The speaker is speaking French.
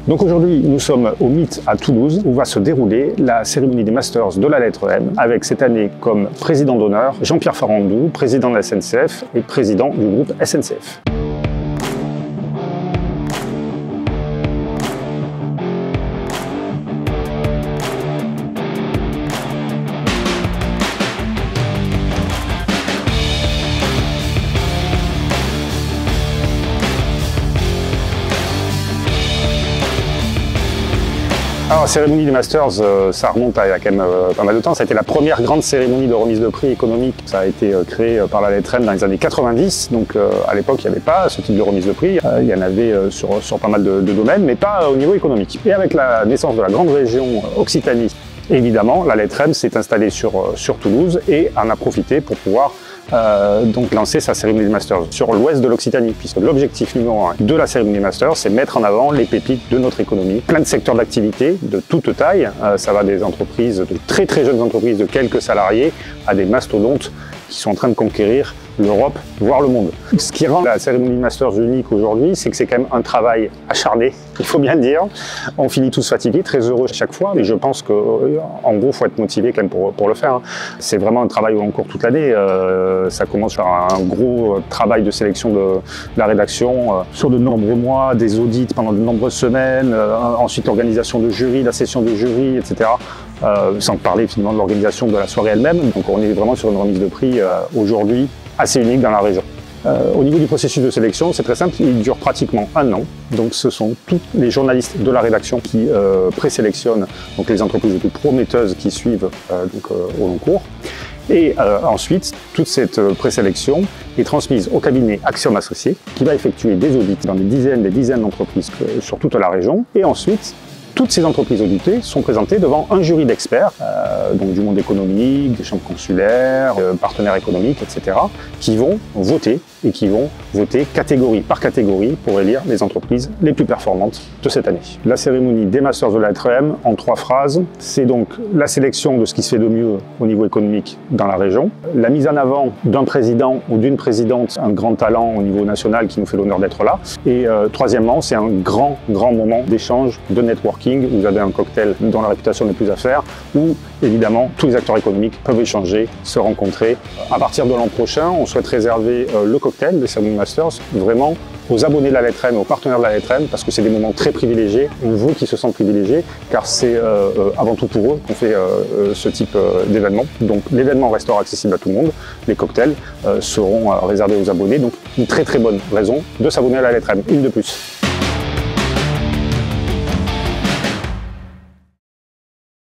Donc aujourd'hui, nous sommes au Meet à Toulouse où va se dérouler la cérémonie des Masters de la lettre M avec cette année comme président d'honneur Jean-Pierre Farandou, président de la SNCF et président du groupe SNCF. Alors, la cérémonie des Masters, ça remonte à il y a quand même pas mal de temps. Ça a été la première grande cérémonie de remise de prix économique. Ça a été créé par la lettre M dans les années 90. Donc, à l'époque, il n'y avait pas ce type de remise de prix. Il y en avait sur pas mal de domaines, mais pas au niveau économique. Et avec la naissance de la grande région Occitanie, évidemment, la lettre M s'est installée sur Toulouse et en a profité pour pouvoir donc lancer sa cérémonie des Masters sur l'ouest de l'Occitanie, puisque l'objectif numéro 1 de la cérémonie des Masters, c'est mettre en avant les pépites de notre économie. Plein de secteurs d'activité de toute taille, ça va des entreprises, de très très jeunes entreprises de quelques salariés, à des mastodontes qui sont en train de conquérir l'Europe, voire le monde. Ce qui rend la cérémonie Masters unique aujourd'hui, c'est que c'est quand même un travail acharné, il faut bien le dire. On finit tous fatigués, très heureux chaque fois, mais je pense qu'en gros, il faut être motivé quand même pour le faire. C'est vraiment un travail en cours toute l'année. Ça commence par un gros travail de sélection de la rédaction sur de nombreux mois, des audits pendant de nombreuses semaines, ensuite l'organisation de jury, la session de jury, etc. Sans parler finalement de l'organisation de la soirée elle-même. Donc on est vraiment sur une remise de prix aujourd'hui assez unique dans la région. Au niveau du processus de sélection, c'est très simple, il dure pratiquement un an. Donc ce sont tous les journalistes de la rédaction qui présélectionnent donc les entreprises les plus prometteuses qui suivent au long cours. Et ensuite, toute cette présélection est transmise au cabinet Axiom Associés qui va effectuer des audits dans des dizaines d'entreprises sur toute la région. Et ensuite, toutes ces entreprises auditées sont présentées devant un jury d'experts, donc du monde économique, des chambres consulaires, partenaires économiques, etc., qui vont voter et qui vont voter catégorie par catégorie pour élire les entreprises les plus performantes de cette année. La cérémonie des Masters de la lettre M, en 3 phrases, c'est donc la sélection de ce qui se fait de mieux au niveau économique dans la région, la mise en avant d'un président ou d'une présidente, un grand talent au niveau national qui nous fait l'honneur d'être là, et troisièmement, c'est un grand moment d'échange, de networking. Vous avez un cocktail dont la réputation n'est plus à faire, où évidemment tous les acteurs économiques peuvent échanger, se rencontrer. À partir de l'an prochain, on souhaite réserver le cocktail des Cérémonies Masters vraiment aux abonnés de la lettre M, aux partenaires de la lettre M, parce que c'est des moments très privilégiés. On veut qu'ils se sentent privilégiés, car c'est avant tout pour eux qu'on fait ce type d'événement. Donc l'événement restera accessible à tout le monde. Les cocktails seront réservés aux abonnés, donc une très bonne raison de s'abonner à la lettre M, une de plus.